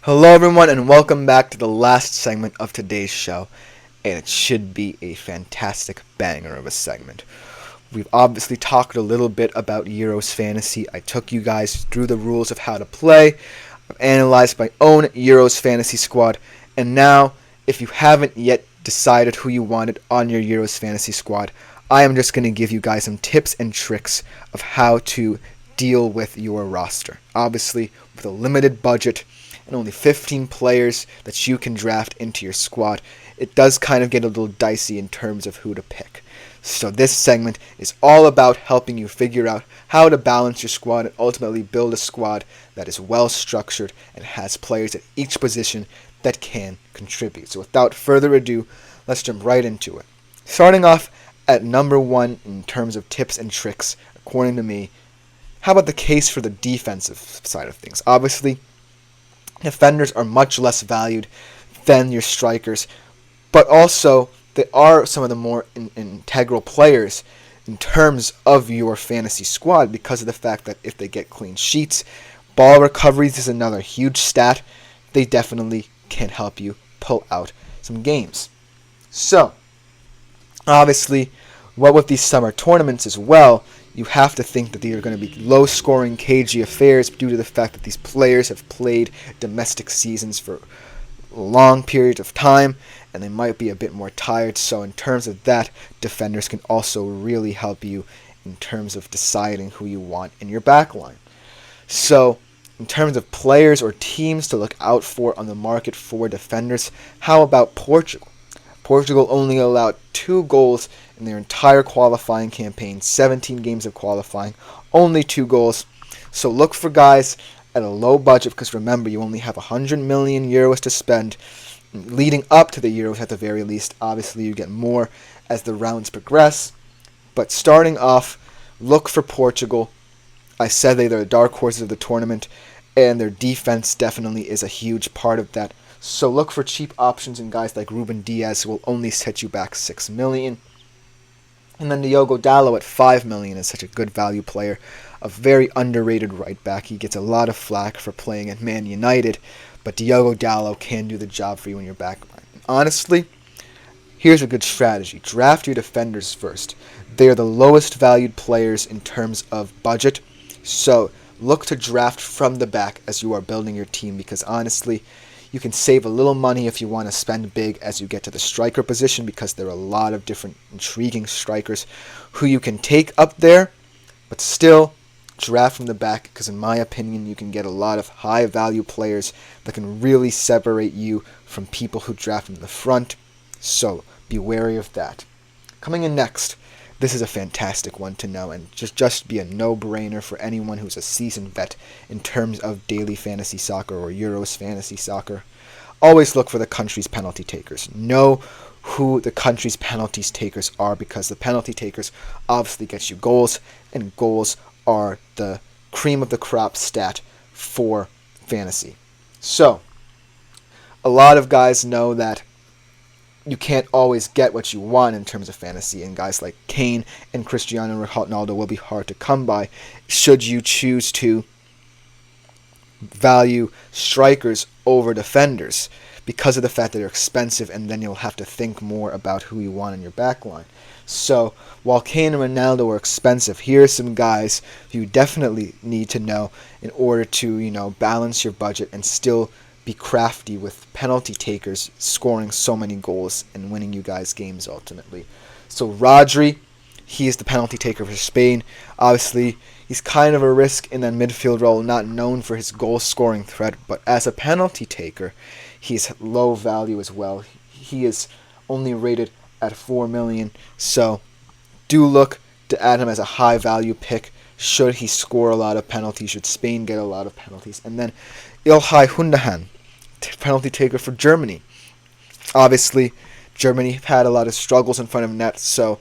Hello, everyone, and welcome back to the last segment of today's show. And it should be a fantastic banger of a segment. We've obviously talked a little bit about Euros Fantasy. I took you guys through the rules of how to play. I've analyzed my own Euros Fantasy squad. And now, if you haven't yet decided who you wanted on your Euros Fantasy squad, I am just going to give you guys some tips and tricks of how to deal with your roster. Obviously, with a limited budget and only 15 players that you can draft into your squad, it does kind of get a little dicey in terms of who to pick. So this segment is all about helping you figure out how to balance your squad and ultimately build a squad that is well structured and has players at each position that can contribute. So without further ado, let's jump right into it. Starting off at number one in terms of tips and tricks, according to me, how about the case for the defensive side of things? Obviously, defenders are much less valued than your strikers, but also they are some of the more integral players in terms of your fantasy squad because of the fact that if they get clean sheets, ball recoveries is another huge stat. They definitely can help you pull out some games. So, obviously, what with these summer tournaments as well, you have to think that they are going to be low-scoring, cagey affairs due to the fact that these players have played domestic seasons for long periods of time, and they might be a bit more tired. So in terms of that, defenders can also really help you in terms of deciding who you want in your backline. So in terms of players or teams to look out for on the market for defenders, how about Portugal? Portugal only allowed 2 goals in their entire qualifying campaign, 17 games of qualifying, only 2 goals. So look for guys at a low budget because remember, you only have 100 million euros to spend leading up to the Euros at the very least. Obviously, you get more as the rounds progress. But starting off, look for Portugal. I said they're the dark horses of the tournament, and their defense definitely is a huge part of that. So look for cheap options in guys like Ruben Diaz, who will only set you back 6 million. And then Diogo Dalot at 5 million is such a good value player, a very underrated right back. He gets a lot of flack for playing at Man United, but Diogo Dalot can do the job for you in your back line. Honestly, here's a good strategy. Draft your defenders first. They are the lowest valued players in terms of budget, so look to draft from the back as you are building your team because honestly, you can save a little money if you want to spend big as you get to the striker position because there are a lot of different intriguing strikers who you can take up there, but still draft from the back because in my opinion you can get a lot of high value players that can really separate you from people who draft from the front, so be wary of that. Coming in next, this is a fantastic one to know and just be a no-brainer for anyone who's a seasoned vet in terms of daily fantasy soccer or Euros fantasy soccer. Always look for the country's penalty takers. Know who the country's penalty takers are because the penalty takers obviously get you goals, and goals are the cream of the crop stat for fantasy. So, a lot of guys know that you can't always get what you want in terms of fantasy, and guys like Kane and Cristiano Ronaldo will be hard to come by should you choose to value strikers over defenders because of the fact that they're expensive, and then you'll have to think more about who you want in your backline. So, while Kane and Ronaldo are expensive, here are some guys you definitely need to know in order to, balance your budget and still be crafty with penalty takers scoring so many goals and winning you guys games ultimately. So Rodri, he is the penalty taker for Spain. Obviously, he's kind of a risk in that midfield role, not known for his goal-scoring threat, but as a penalty taker, he's low value as well. He is only rated at 4 million, so do look to add him as a high-value pick should he score a lot of penalties, should Spain get a lot of penalties. And then Ilkay Gundogan, penalty taker for Germany. Obviously, Germany had a lot of struggles in front of net, so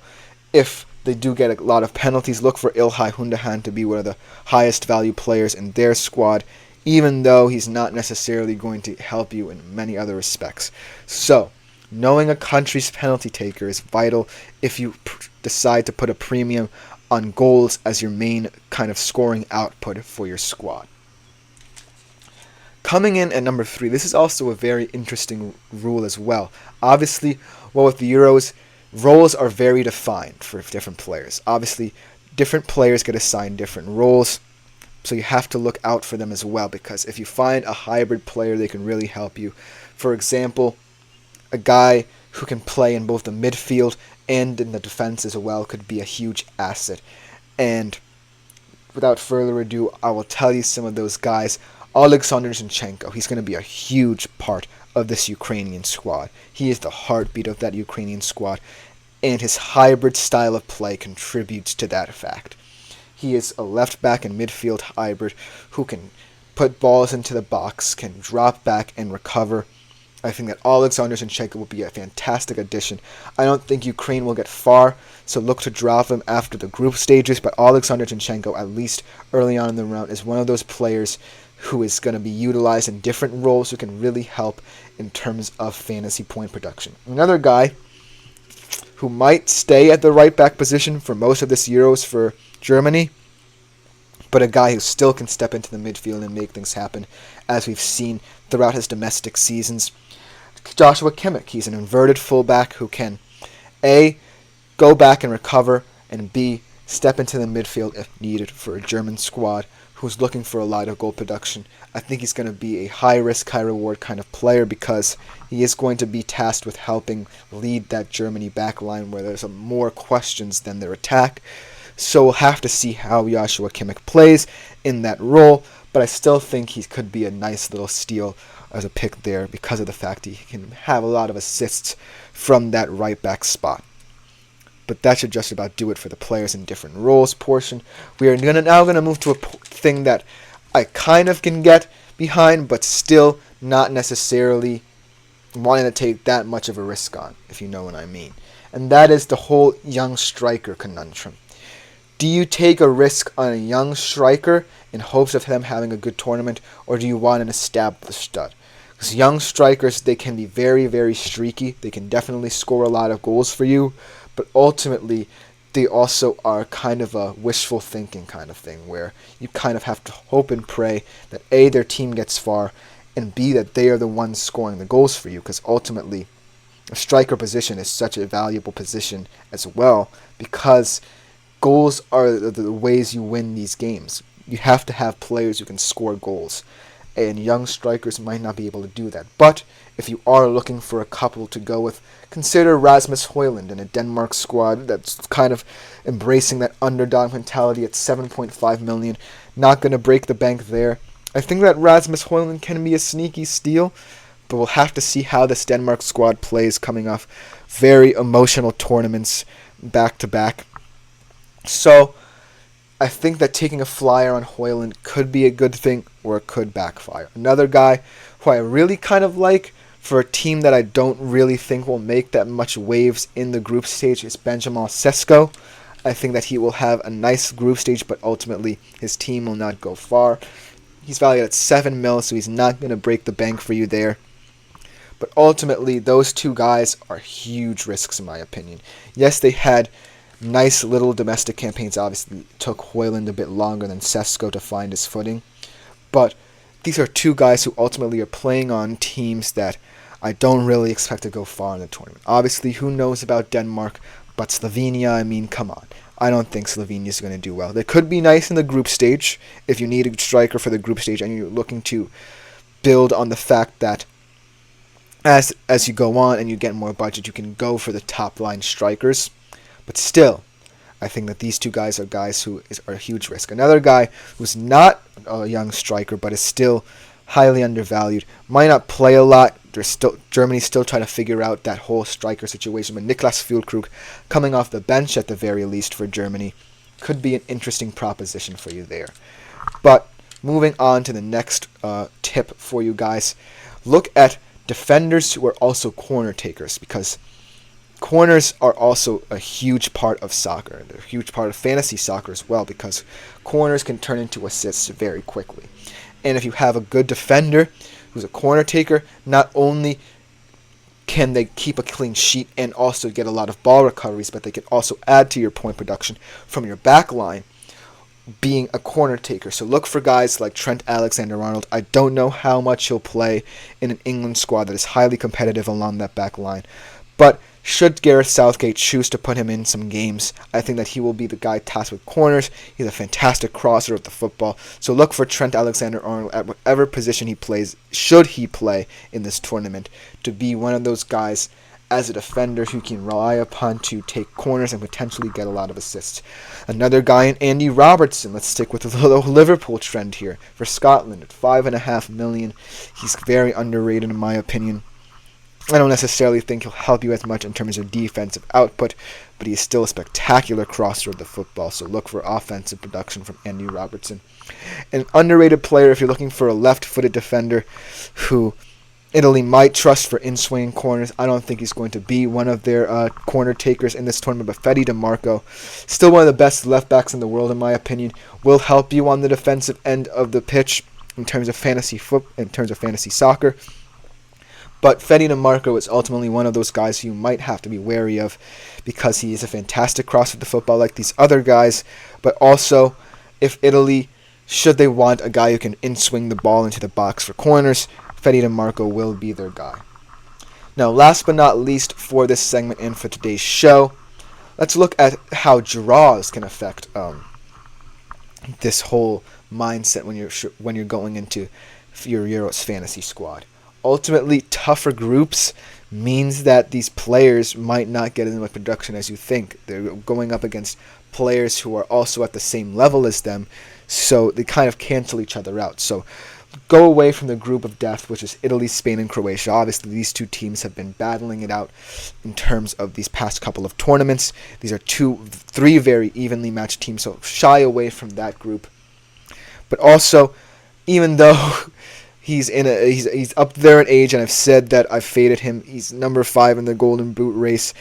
if they do get a lot of penalties, look for Ilkay Gundogan to be one of the highest value players in their squad, even though he's not necessarily going to help you in many other respects. So, knowing a country's penalty taker is vital if you decide to put a premium on goals as your main kind of scoring output for your squad. Coming in at number 3, this is also a very interesting rule as well. Obviously, with the Euros, roles are very defined for different players. Obviously, different players get assigned different roles, so you have to look out for them as well, because if you find a hybrid player, they can really help you. For example, a guy who can play in both the midfield and in the defense as well could be a huge asset. And without further ado, I will tell you some of those guys. Alexander Zinchenko, he's going to be a huge part of this Ukrainian squad. He is the heartbeat of that Ukrainian squad, and his hybrid style of play contributes to that fact. He is a left back and midfield hybrid who can put balls into the box, can drop back and recover. I think that Alexander Zinchenko will be a fantastic addition. I don't think Ukraine will get far, so look to drop them after the group stages, but Alexander Zinchenko, at least early on in the round, is one of those players who is going to be utilized in different roles who can really help in terms of fantasy point production. Another guy who might stay at the right back position for most of this Euros for Germany, but a guy who still can step into the midfield and make things happen, as we've seen throughout his domestic seasons. Joshua Kimmich, he's an inverted fullback who can A, go back and recover, and B, step into the midfield if needed for a German squad who's looking for a lot of goal production. I think he's going to be a high-risk, high-reward kind of player because he is going to be tasked with helping lead that Germany back line where there's more questions than their attack. So we'll have to see how Joshua Kimmich plays in that role, but I still think he could be a nice little steal as a pick there because of the fact he can have a lot of assists from that right back spot. But that should just about do it for the players in different roles portion. We are now going to move to a thing that I kind of can get behind, but still not necessarily wanting to take that much of a risk on, if you know what I mean. And that is the whole young striker conundrum. Do you take a risk on a young striker in hopes of them having a good tournament, or do you want an established stud? Because young strikers, they can be very, very streaky. They can definitely score a lot of goals for you, but ultimately, they also are kind of a wishful thinking kind of thing, where you kind of have to hope and pray that A, their team gets far, and B, that they are the ones scoring the goals for you, because ultimately, a striker position is such a valuable position as well, because goals are the ways you win these games. You have to have players who can score goals, and young strikers might not be able to do that. But if you are looking for a couple to go with, consider Rasmus Højlund in a Denmark squad that's kind of embracing that underdog mentality at 7.5 million. Not going to break the bank there. I think that Rasmus Højlund can be a sneaky steal, but we'll have to see how this Denmark squad plays coming off very emotional tournaments back to back. So I think that taking a flyer on Højlund could be a good thing, or it could backfire. Another guy who I really kind of like for a team that I don't really think will make that much waves in the group stage is Benjamin Sesko. I think that he will have a nice group stage, but ultimately his team will not go far. He's valued at 7 mil, so he's not going to break the bank for you there. But ultimately, those two guys are huge risks in my opinion. Yes, they had nice little domestic campaigns. Obviously, it took Højlund a bit longer than Sesko to find his footing. But these are two guys who ultimately are playing on teams that I don't really expect to go far in the tournament. Obviously, who knows about Denmark, but Slovenia, I mean, come on. I don't think Slovenia is going to do well. They could be nice in the group stage if you need a striker for the group stage and you're looking to build on the fact that as you go on and you get more budget, you can go for the top-line strikers. But still, I think that these two guys are guys who are a huge risk. Another guy who's not a young striker but is still highly undervalued, might not play a lot. Germany's still trying to figure out that whole striker situation. But Niklas Füllkrug, coming off the bench at the very least for Germany, could be an interesting proposition for you there. But moving on to the next tip for you guys, look at defenders who are also corner takers, because corners are also a huge part of soccer. They're a huge part of fantasy soccer as well, because corners can turn into assists very quickly. And if you have a good defender who's a corner taker, not only can they keep a clean sheet and also get a lot of ball recoveries, but they can also add to your point production from your back line. being a corner taker. So look for guys like Trent Alexander-Arnold. I don't know how much he'll play in an England squad that is highly competitive along that back line. But should Gareth Southgate choose to put him in some games, I think that he will be the guy tasked with corners. He's a fantastic crosser of the football. So look for Trent Alexander-Arnold at whatever position he plays, should he play in this tournament, to be one of those guys as a defender who can rely upon to take corners and potentially get a lot of assists. Another guy in Andy Robertson. Let's stick with the Liverpool trend here. For Scotland, at $5.5 million, he's very underrated in my opinion. I don't necessarily think he'll help you as much in terms of defensive output, but he's still a spectacular crosser of the football, so look for offensive production from Andy Robertson. An underrated player if you're looking for a left-footed defender who Italy might trust for in-swinging corners. I don't think he's going to be one of their corner takers in this tournament, but Fede DiMarco, still one of the best left-backs in the world in my opinion, will help you on the defensive end of the pitch in terms of fantasy soccer. But Fede DiMarco is ultimately one of those guys you might have to be wary of because he is a fantastic crosser of the football like these other guys. But also, if Italy, should they want a guy who can in-swing the ball into the box for corners, Fede DiMarco will be their guy. Now, last but not least for this segment and for today's show, let's look at how draws can affect this whole mindset when you're going into your Euros fantasy squad. Ultimately, tougher groups means that these players might not get as much production as you think. They're going up against players who are also at the same level as them, so they kind of cancel each other out. So go away from the group of death, which is Italy, Spain, and Croatia. Obviously, these two teams have been battling it out in terms of these past couple of tournaments. These are three very evenly matched teams, so shy away from that group. But also, even though he's up there in age, and I've said that I've faded him, he's number 5 in the Golden Boot race,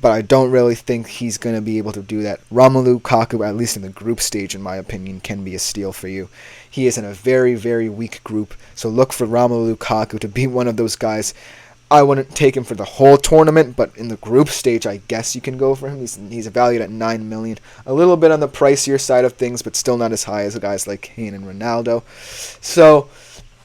but I don't really think he's going to be able to do that. Romelu Lukaku, at least in the group stage, in my opinion, can be a steal for you. He is in a very, very weak group, so look for Romelu Lukaku to be one of those guys. I wouldn't take him for the whole tournament, but in the group stage, I guess you can go for him. He's valued at $9 million. A little bit on the pricier side of things, but still not as high as guys like Kane and Ronaldo. So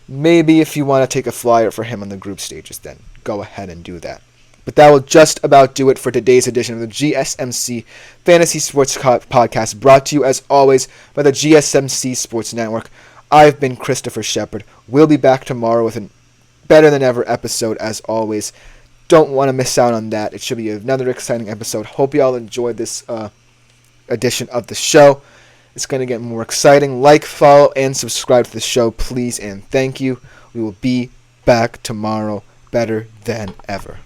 maybe if you want to take a flyer for him on the group stages, then go ahead and do that. But that will just about do it for today's edition of the GSMC Fantasy Sports Podcast, brought to you, as always, by the GSMC Sports Network. I've been Christopher Shepard. We'll be back tomorrow with a better-than-ever episode, as always. Don't want to miss out on that. It should be another exciting episode. Hope you all enjoyed this edition of the show. It's going to get more exciting. Like, follow, and subscribe to the show, please, and thank you. We will be back tomorrow better than ever.